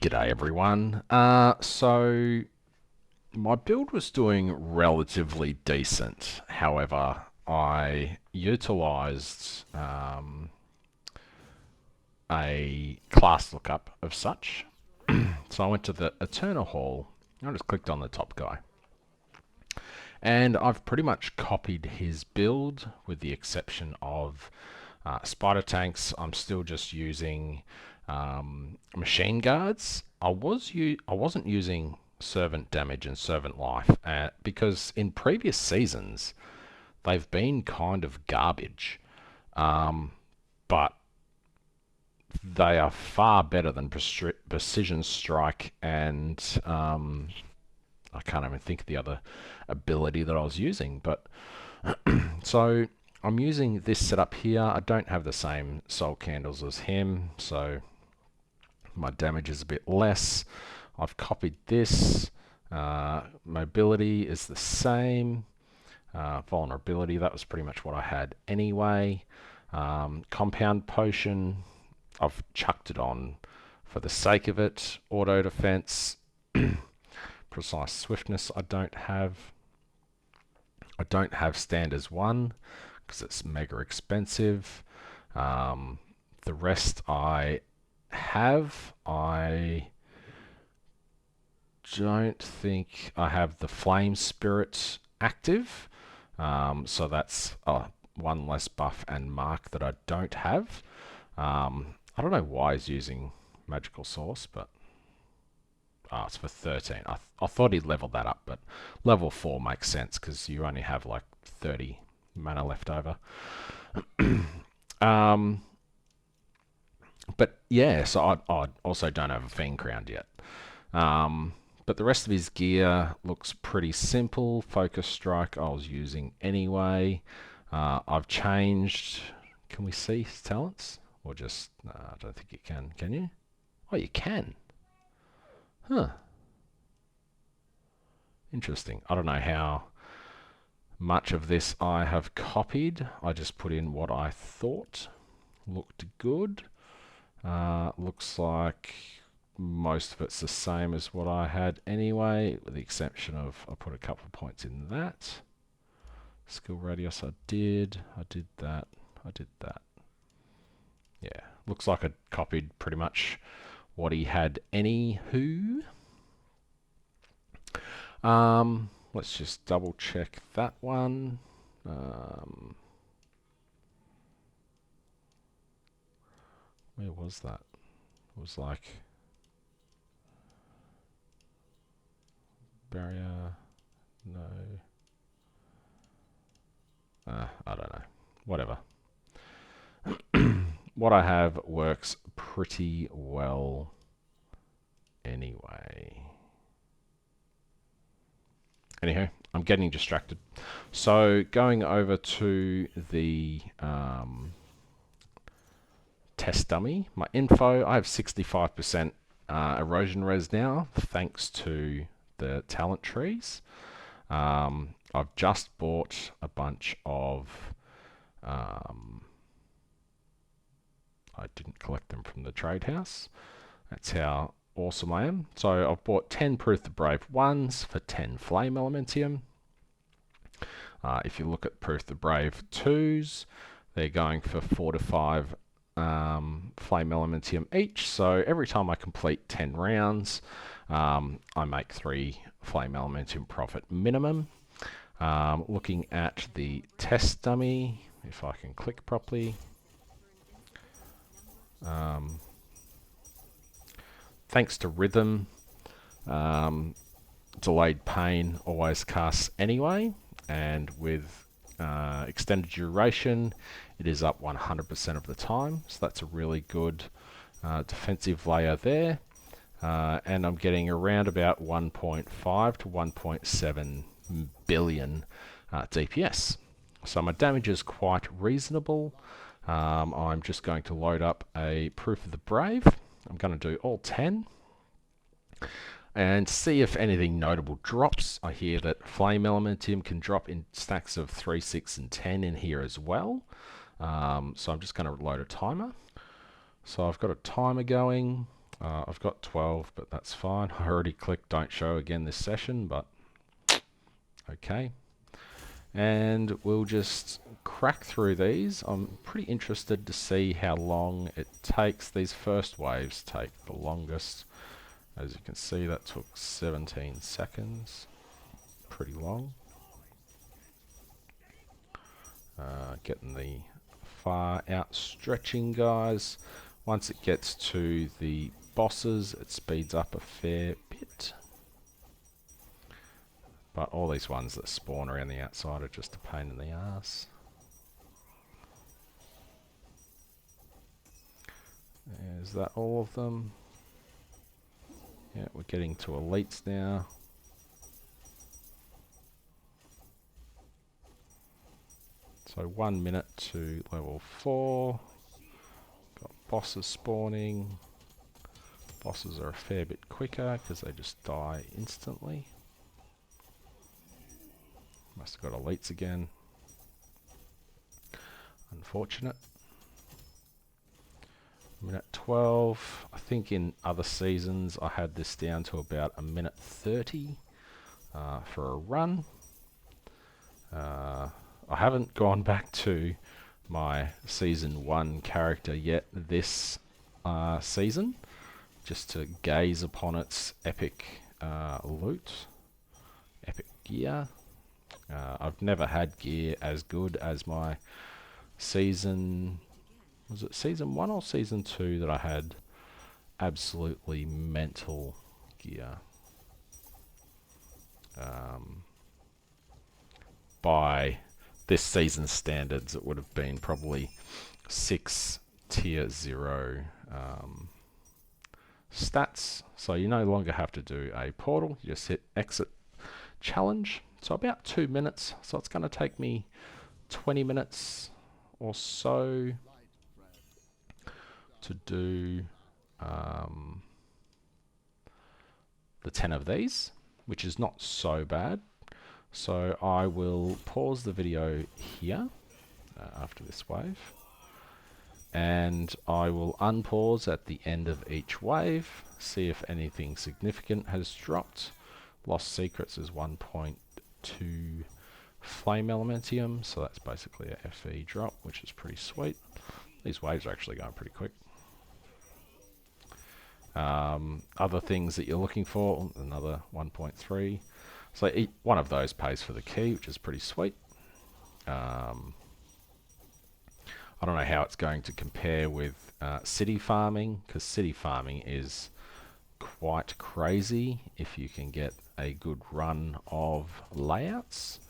G'day everyone. So my build was doing relatively decent. However, I utilized a class lookup of such. So I went to the Eternal Hall. I just clicked on the top guy. And I've pretty much copied his build with the exception of spider tanks. I'm still just using machine guards. I wasn't using servant damage and servant life because in previous seasons they've been kind of garbage, but they are far better than precision strike and I can't even think of the other ability that I was using. But so I'm using this setup here. I don't have the same soul candles as him, so my damage is a bit less. I've copied this. Mobility is the same. Vulnerability, that was pretty much what I had anyway. Compound potion, I've chucked it on for the sake of it. Auto defense, precise swiftness I don't have. I don't have standards 1 because it's mega expensive. The rest I have. I don't think I have the flame spirit active, so that's one less buff and mark that I don't have. I don't know why he's using magical source, but it's for 13. I thought he'd leveled that up, but level 4 makes sense because you only have like 30 mana left over. But yeah, so I also don't have a Fiend Crown yet. But the rest of his gear looks pretty simple. Focus Strike I was using anyway. I've changed. Can we see his talents? Or just, I don't think you can. Can you? Oh, you can. Huh. Interesting. I don't know how much of this I have copied. I just put in what I thought looked good. Looks like most of it's the same as what I had anyway, with the exception of I put a couple of points in that. Skill radius I did that, I did that. Yeah, looks like I copied pretty much what he had anywho. Let's just double check that one. Where was that? It was like barrier, no. I don't know. Whatever. What I have works pretty well anyway. Anyhow, I'm getting distracted. So going over to the test dummy, my info, I have 65% erosion res now, thanks to the talent trees. I've just bought a bunch of I didn't collect them from the trade house. That's how awesome I am. So I've bought 10 Proof the Brave 1s for 10 Flame Elementium. If you look at Proof the Brave 2s, they're going for 4 to 5 Flame Elementium each. So every time I complete 10 rounds, I make 3 Flame Elementium profit minimum. Looking at the test dummy, if I can click properly. Thanks to rhythm, delayed pain always casts anyway, and with extended duration it is up 100% of the time, so that's a really good defensive layer there. And I'm getting around about 1.5 to 1.7 billion DPS, so my damage is quite reasonable. I'm just going to load up a Proof of the Brave. I'm going to do all 10 and see if anything notable drops. I hear that Flame Elementium can drop in stacks of 3, 6 and 10 in here as well. So I'm just going to load a timer. So I've got a timer going. I've got 12, but that's fine. I already clicked don't show again this session, but okay. And we'll just crack through these. I'm pretty interested to see how long it takes. These first waves take the longest. As you can see, that took 17 seconds. Pretty long. Getting the far outstretching guys. Once it gets to the bosses, it speeds up a fair bit. But all these ones that spawn around the outside are just a pain in the ass. Is that all of them? Yeah, we're getting to elites now. So 1 minute to level 4. Got bosses spawning. Bosses are a fair bit quicker because they just die instantly. Must have got elites again. Unfortunate. Minute 12. I think in other seasons I had this down to about a minute 30 for a run. I haven't gone back to my season 1 character yet this season, just to gaze upon its epic loot, epic gear. I've never had gear as good as my season, was it season 1 or season 2 that I had absolutely mental gear. By this season's standards, it would have been probably 6 tier 0 stats. So you no longer have to do a portal, you just hit exit challenge. So about 2 minutes, so it's going to take me 20 minutes or so to do the 10 of these, which is not so bad. So I will pause the video here after this wave, and I will unpause at the end of each wave, see if anything significant has dropped. Lost secrets is 1.2 flame elementium, so that's basically a FE drop, which is pretty sweet. These waves are actually going pretty quick. Other things that you're looking for, another 1.3. So one of those pays for the key, which is pretty sweet. I don't know how it's going to compare with city farming, because city farming is quite crazy if you can get a good run of layouts.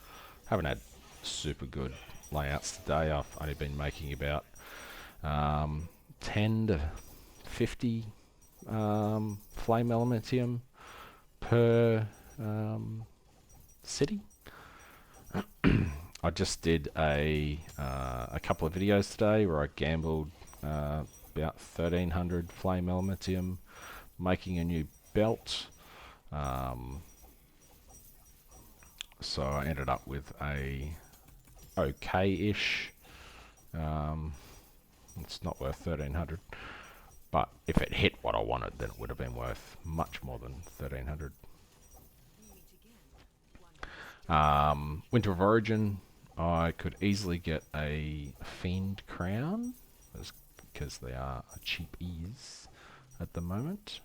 Haven't had super good layouts today. I've only been making about 10 to 50 flame elementium per city. I just did a couple of videos today where I gambled about 1300 flame elementium, making a new belt. So I ended up with a okay-ish. It's not worth 1300, but if it hit what I wanted, then it would have been worth much more than 1300. Winter of Origin, I could easily get a Fiend Crown, because they are cheap ease at the moment.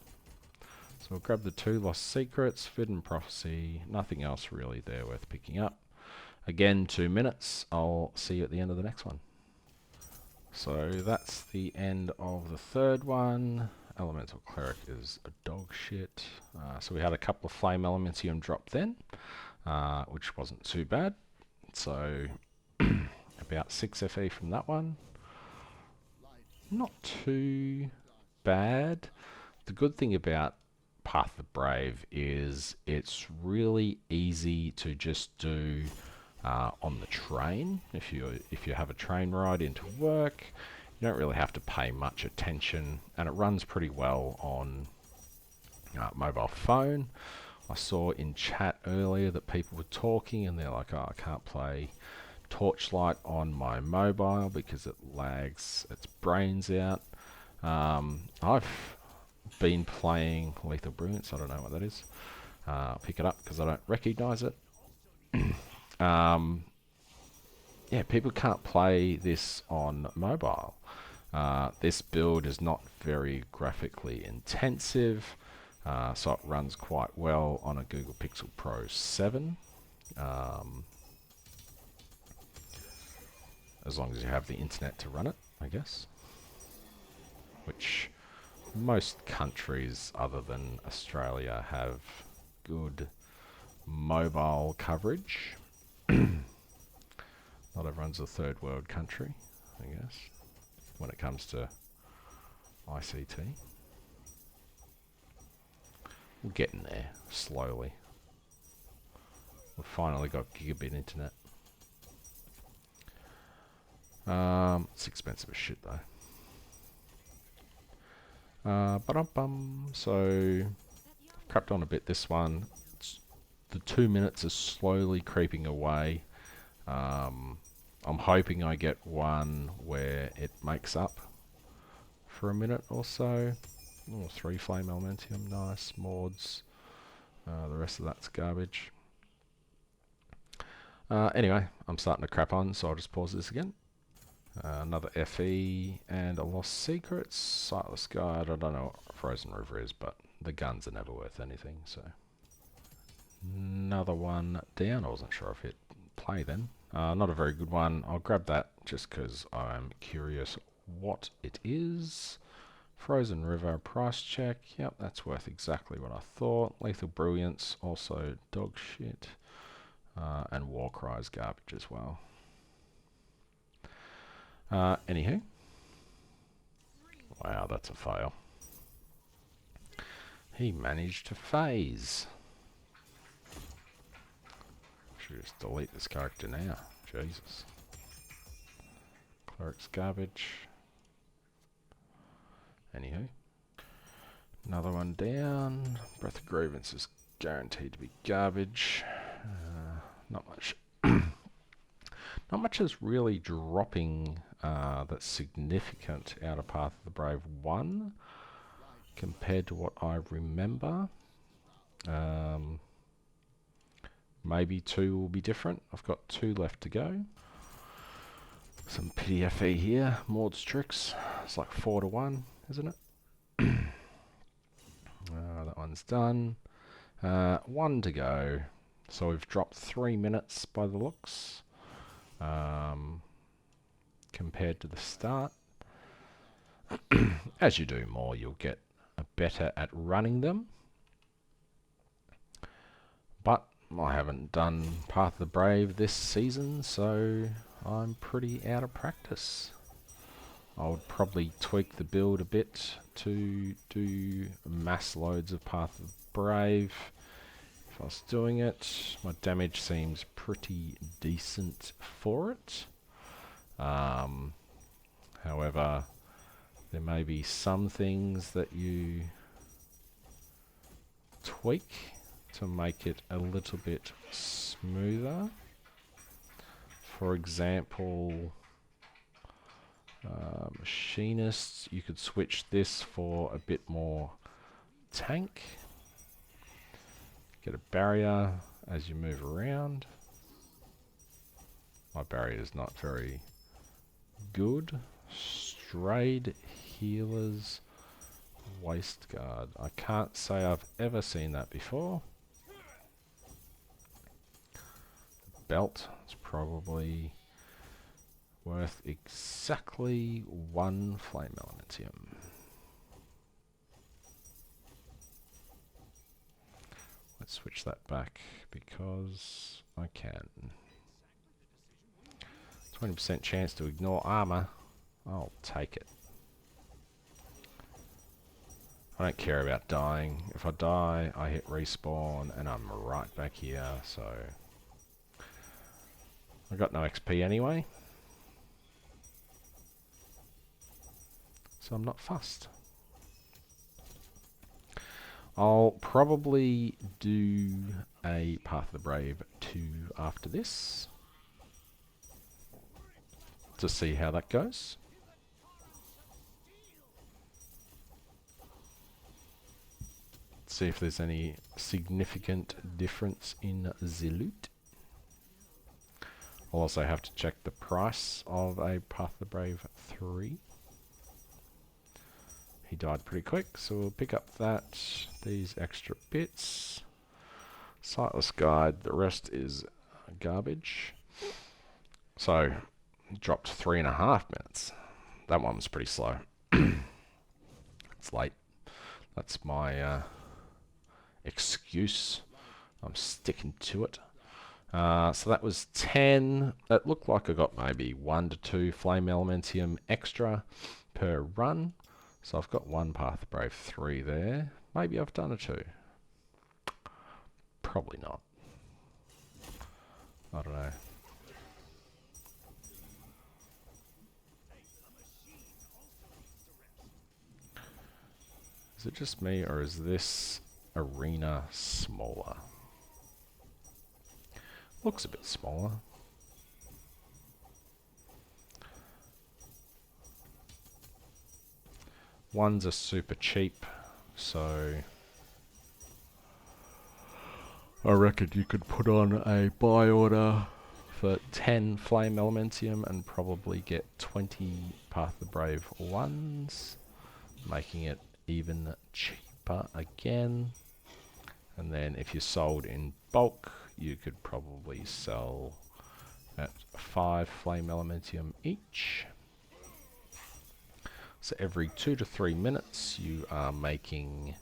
So we'll grab the 2 Lost Secrets, Forbidden Prophecy, nothing else really there worth picking up. Again, 2 minutes. I'll see you at the end of the next one. So that's the end of the third one. Elemental Cleric is a dog shit. So we had a couple of Flame Elementium drop then, which wasn't too bad. So about 6 FE from that one. Not too bad. The good thing about Path of the Brave is it's really easy to just do on the train. If you have a train ride into work, you don't really have to pay much attention, and it runs pretty well on mobile phone. I saw in chat earlier that people were talking and they're like, oh, I can't play Torchlight on my mobile because it lags its brains out. I've been playing Lethal Brilliance. I don't know what that is. Pick it up because I don't recognise it. Yeah, people can't play this on mobile. This build is not very graphically intensive, so it runs quite well on a Google Pixel Pro 7. As long as you have the internet to run it, I guess. Which most countries other than Australia have good mobile coverage. Not everyone's a third world country, I guess, when it comes to ICT. We're getting there, slowly. We've finally got gigabit internet. It's expensive as shit though. So, crapped on a bit this one. The 2 minutes is slowly creeping away. I'm hoping I get one where it makes up for a minute or so. Oh, 3 flame elementium, nice. Mods. The rest of that's garbage. Anyway, I'm starting to crap on, so I'll just pause this again. Another FE and a Lost Secrets. Sightless Guide. I don't know what Frozen River is, but the guns are never worth anything, so. Another one down. I wasn't sure if it play then. Not a very good one. I'll grab that just because I'm curious what it is. Frozen River, price check. Yep, that's worth exactly what I thought. Lethal Brilliance, also dog shit. And Warcry's garbage as well. Anywho. Wow, that's a fail. He managed to phase. Should just delete this character now. Jesus. Cleric's garbage. Anywho. Another one down. Breath of Grievance is guaranteed to be garbage. Not much. Not much is really dropping that's significant out of Path of the Brave 1 compared to what I remember. Maybe 2 will be different. I've got 2 left to go. Some pity FE here. Maud's Tricks. It's like 4 to 1, isn't it? That one's done. 1 to go. So we've dropped 3 minutes by the looks. Compared to the start. As you do more, you'll get better at running them. But I haven't done Path of the Brave this season, so I'm pretty out of practice. I would probably tweak the build a bit to do mass loads of Path of the Brave. If I was doing it, my damage seems pretty decent for it. However, there may be some things that you tweak to make it a little bit smoother. For example, Machinists, you could switch this for a bit more tank. Get a barrier as you move around. My barrier is not very good. Strayed Healers, Waist Guard. I can't say I've ever seen that before. Belt is probably worth exactly 1 flame elementium. Let's switch that back because I can. 20% chance to ignore armor. I'll take it. I don't care about dying. If I die, I hit respawn and I'm right back here, so I got no XP anyway. So I'm not fussed. I'll probably do a Path of the Brave 2 after this to see how that goes. See if there's any significant difference in the loot. I'll also have to check the price of a Path of the Brave 3. He died pretty quick, so we'll pick up these extra bits. Sightless Guide, the rest is garbage. So, dropped 3.5 minutes. That one was pretty slow. It's late. That's my excuse. I'm sticking to it. So that was 10. It looked like I got maybe 1 to 2 Flame Elementium extra per run. So I've got 1 Path of Brave 3 there. Maybe I've done a 2. Probably not. I don't know. Is it just me, or is this arena smaller? Looks a bit smaller. Ones are super cheap, so I reckon you could put on a buy order for 10 Flame Elementium and probably get 20 Path of the Brave 1s, making it even cheaper again. And then if you sold in bulk, you could probably sell at 5 Flame Elementium each. So every 2 to 3 minutes you are making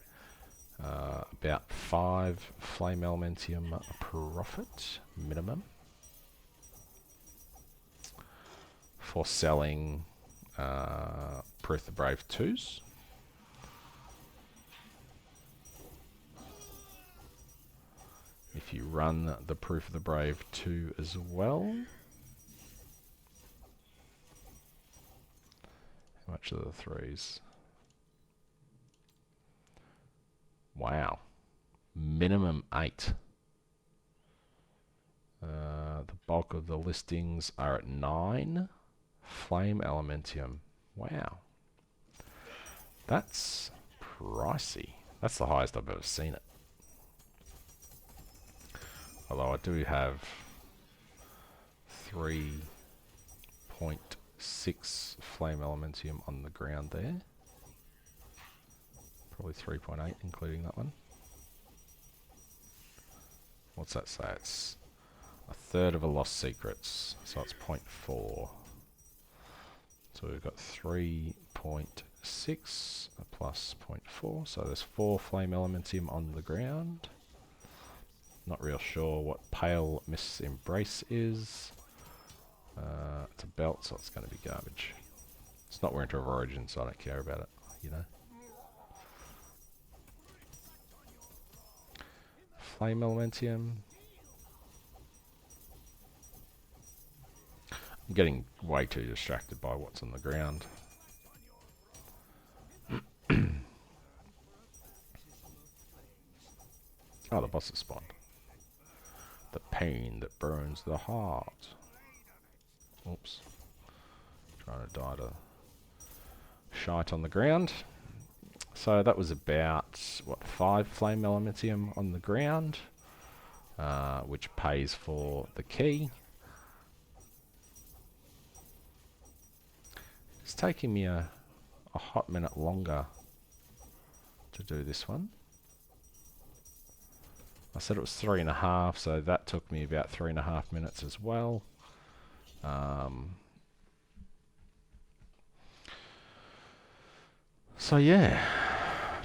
about 5 Flame Elementium profit minimum for selling Proof of the Brave 2s. If you run the Proof of the Brave 2 as well. How much are the 3s? Wow. Minimum 8. The bulk of the listings are at 9. Flame Elementium. Wow. That's pricey. That's the highest I've ever seen it. Although I do have 3.6 Flame Elementium on the ground there. Probably 3.8 including that one. What's that say? It's a third of a Lost Secrets, so it's 0.4. So we've got 3.6 plus 0.4, so there's 4 Flame Elementium on the ground. Not real sure what Pale Mist's Embrace is. It's a belt, so it's going to be garbage. It's not Winter of Origin, so I don't care about it, you know. Flame Elementium. I'm getting way too distracted by what's on the ground. Oh, the boss has spawned. The pain that burns the heart. Oops. Trying to die to shite on the ground. So that was about, what, 5 Flame Elementium on the ground, which pays for the key. It's taking me a hot minute longer to do this one. I said it was 3.5, so that took me about 3.5 minutes as well. So yeah,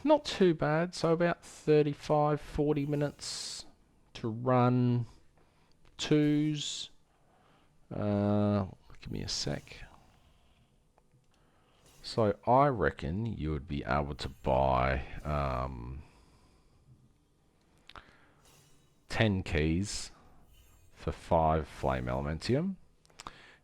not too bad. So about 35-40 minutes to run 2s. Give me a sec. So I reckon you would be able to buy 10 keys for 5 Flame Elementium.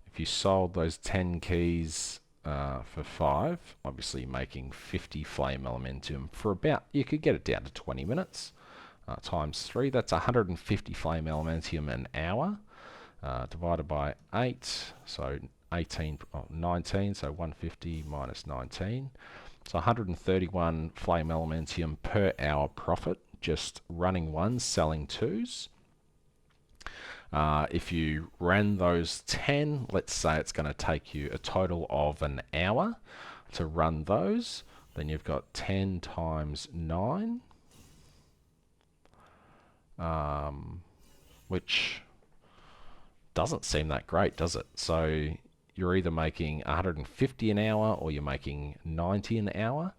If you sold those 10 keys for 5, obviously you're making 50 Flame Elementium for about, you could get it down to 20 minutes times 3. That's 150 Flame Elementium an hour divided by 8, so 19, so 150 minus 19. So 131 flame elementium per hour profit, just running ones, selling twos. If you ran those 10, let's say it's going to take you a total of an hour to run those. Then you've got 10 times 9, which doesn't seem that great, does it? So you're either making 150 an hour or you're making 90 an hour,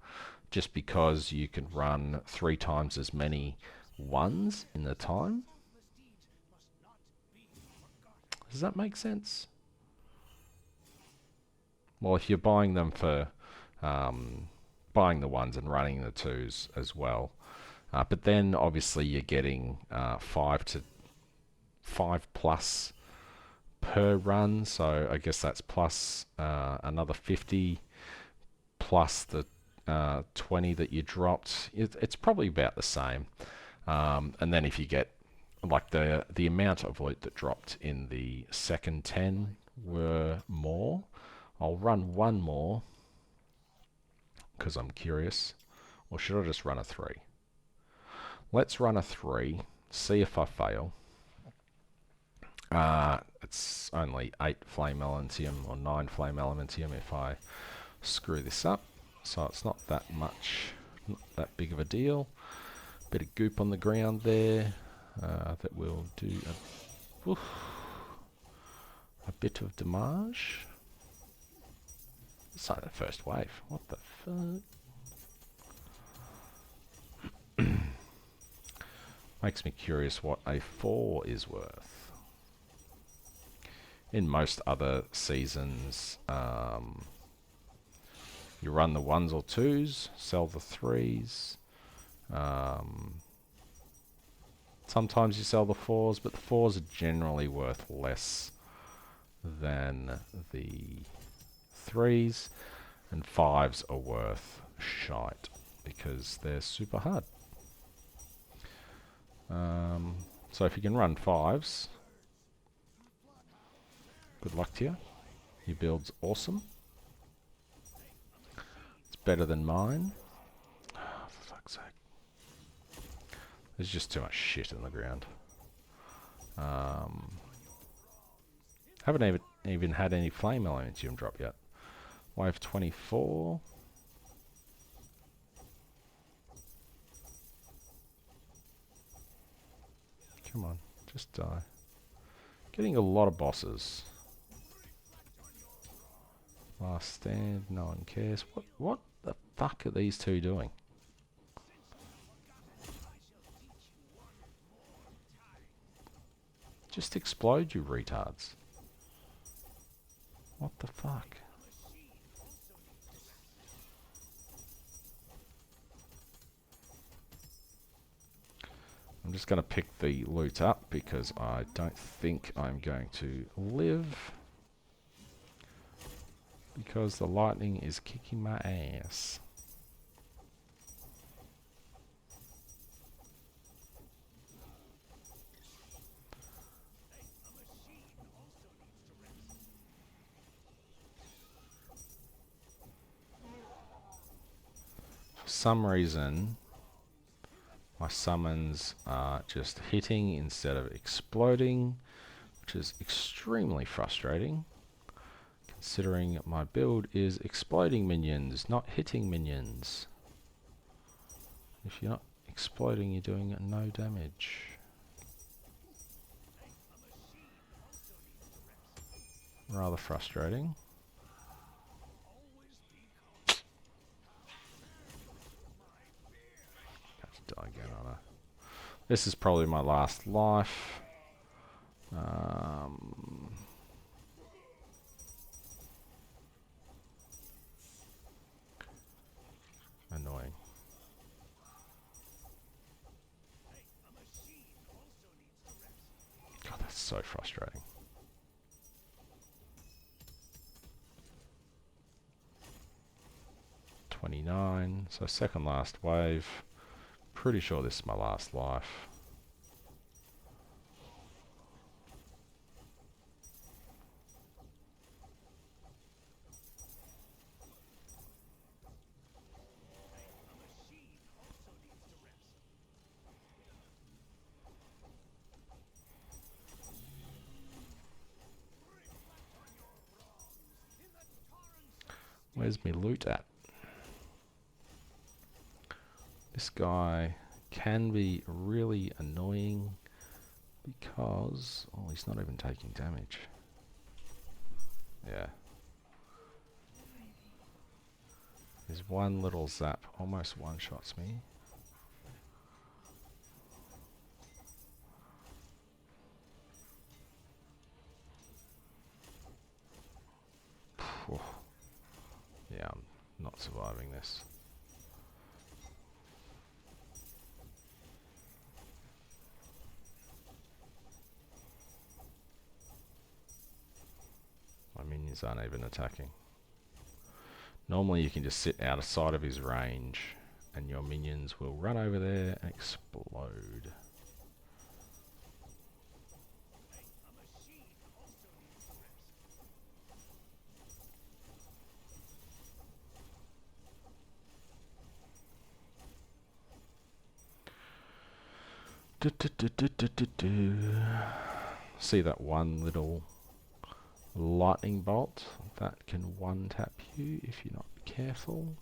just because you can run 3 times as many ones in the time. Does that make sense? Well, if you're buying them for buying the ones and running the twos as well, but then obviously you're getting 5 plus per run, so I guess that's plus another 50 plus the 20 that you dropped. It's probably about the same. And then if you get like the amount of loot that dropped in the second 10 were more. I'll run one more because I'm curious, or should I just run a 3? Let's run a 3, see if I fail. It's only 8 flame elementium or 9 flame elementium if I screw this up, so it's not that much, not that big of a deal. Bit of goop on the ground there that will do a bit of damage. It's like the first wave. What the fuck? Makes me curious what a 4 is worth. In most other seasons, you run the 1s or 2s, sell the 3s. Sometimes you sell the 4s, but the 4s are generally worth less than the 3s, and 5s are worth shite because they're super hard. So if you can run 5s, good luck to you. Your build's awesome. It's better than mine. Oh, for fuck's sake. There's just too much shit in the ground. Haven't even had any flame elementium drop yet. Wave 24. Come on, just die. Getting a lot of bosses. Last stand, no one cares. What the fuck are these two doing? Just explode, you retards. What the fuck? I'm just going to pick the loot up because I don't think I'm going to live. Because the lightning is kicking my ass. For some reason, my summons are just hitting instead of exploding, which is extremely frustrating, considering my build is exploding minions, not hitting minions. If you're not exploding, you're doing no damage. Rather frustrating. Die again, aren't I? This is probably my last life. Annoying. God, that's so frustrating. $29, so second last wave. Pretty sure this is my last life. Where's me loot at? This guy can be really annoying because... oh, he's not even taking damage. Yeah. His one little zap almost one-shots me. Phew. Yeah, I'm not surviving this. My minions aren't even attacking. Normally you can just sit out of sight of his range and your minions will run over there and explode. See that one little lightning bolt? That can one tap you if you're not careful.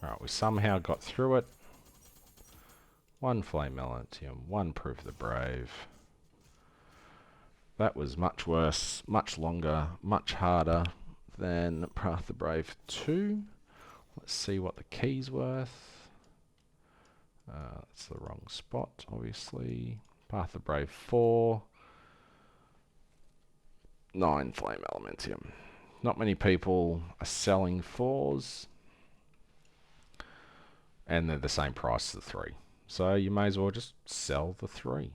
Alright, we somehow got through it. One flame elementium, one proof of the brave. That was much worse, much longer, much harder than Path of the Brave 2. Let's see what the key's worth. That's the wrong spot, obviously. Path of the Brave 4. 9 flame elementium. Not many people are selling 4s. And they're the same price as the 3. So you may as well just sell the 3.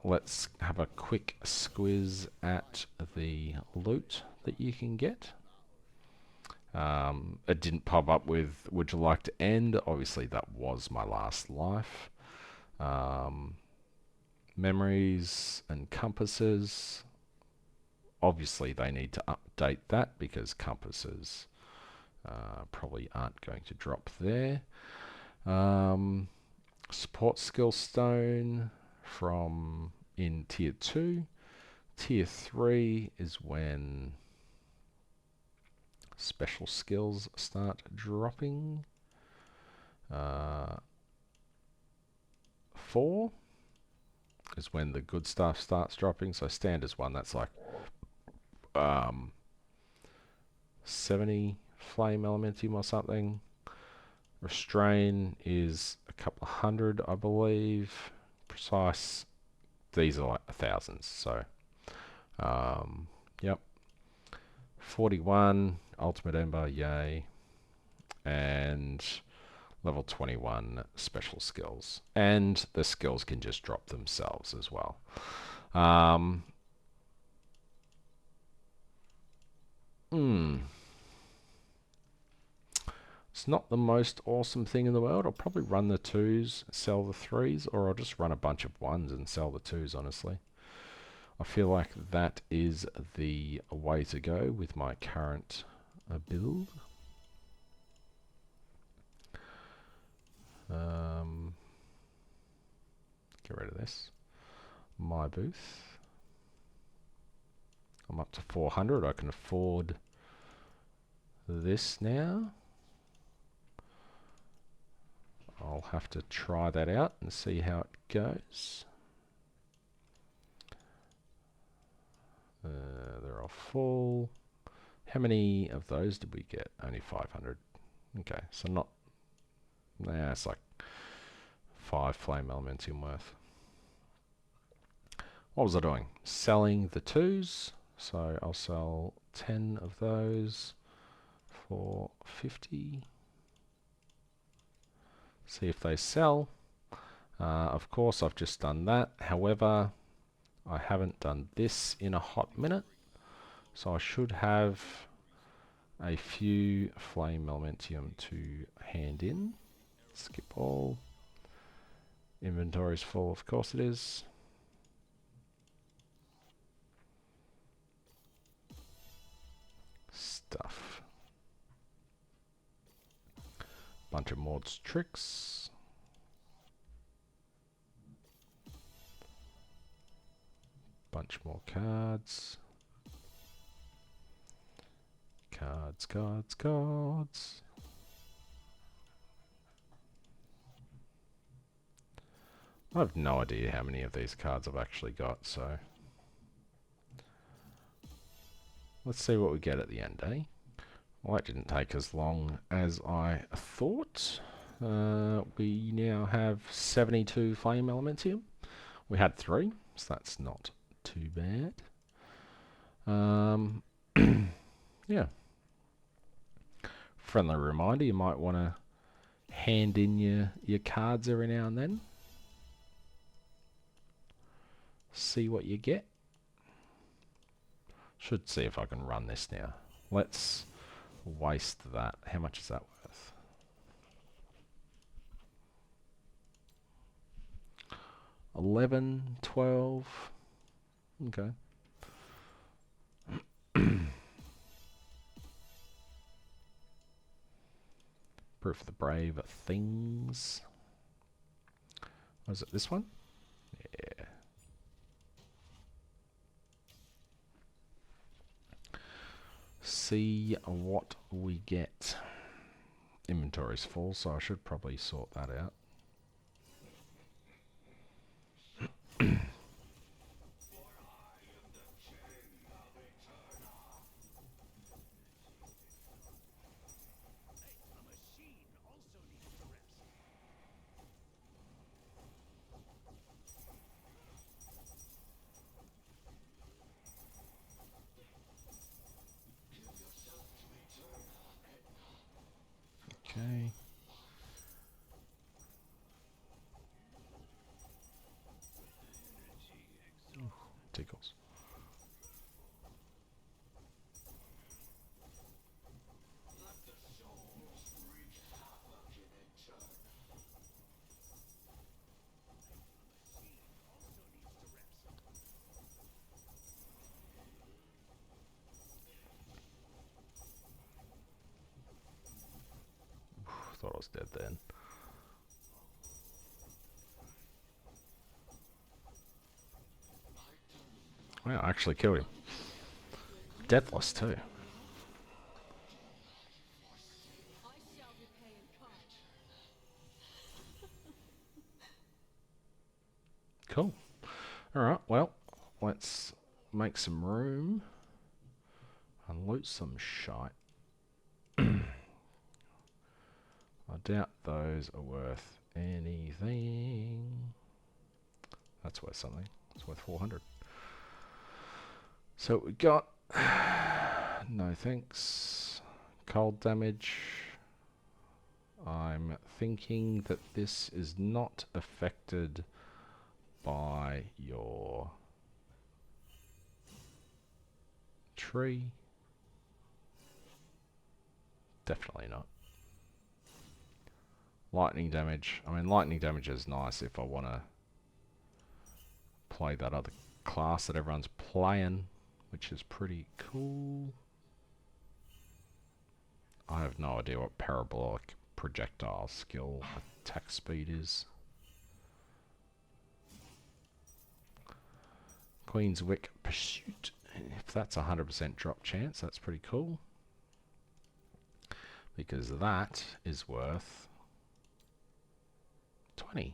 Let's have a quick squiz at the loot that you can get. It didn't pop up with would you like to end? Obviously that was my last life. Memories and compasses. Obviously they need to update that because compasses probably aren't going to drop there. Support skill stone from in tier 2. Tier 3 is when special skills start dropping. 4 is when the good stuff starts dropping. So standards 1, that's like 70 flame elementium or something. Restrain is a couple of hundred, I believe. Precise, these are like thousands. So, yep. 41 ultimate ember, yay, and level 21 special skills, and the skills can just drop themselves as well. It's not the most awesome thing in the world. I'll probably run the 2s, sell the 3s, or I'll just run a bunch of 1s and sell the 2s, honestly. I feel like that is the way to go with my current build. Get rid of this. My booth. I'm up to 400. I can afford this now. I'll have to try that out and see how it goes. They're all full. How many of those did we get? Only 500. Okay, so not... nah, it's like 5 flame elementium worth. What was I doing? Selling the 2s. So I'll sell 10 of those for 50. See if they sell. Of course, I've just done that. However, I haven't done this in a hot minute. So I should have a few flame elementium to hand in. Skip all. Inventory's full, of course it is. Stuff. Bunch of mods tricks. bunch more cards. Cards, cards, cards. I have no idea how many of these cards I've actually got, so let's see what we get at the end, eh? Well, that didn't take as long as I thought. We now have 72 flame elementium. We had 3, so that's not too bad. Yeah. Friendly reminder, you might want to hand in your cards every now and then. See what you get. Should see if I can run this now. Let's waste that. How much is that worth? $11, $12. Okay. Proof of the Brave things. Was it this one? Yeah. See what we get. Inventory's full, so I should probably sort that out. Okay. Ooh, tickles. Thought I was dead then. Wow, I actually killed him. Deathless too. Cool. Alright, well, let's make some room and loot some shite. I doubt those are worth anything. That's worth something. It's worth 400. So we got no thanks. Cold damage. I'm thinking that this is not affected by your tree. Definitely not. Lightning damage. I mean, lightning damage is nice if I want to play that other class that everyone's playing, which is pretty cool. I have no idea what parabolic projectile skill attack speed is. Queen's Wick Pursuit. If that's 100% drop chance, that's pretty cool. Because that is worth 20.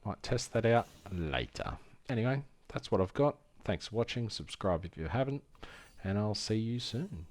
Might test that out later. Anyway, that's what I've got. Thanks for watching. Subscribe if you haven't. And I'll see you soon.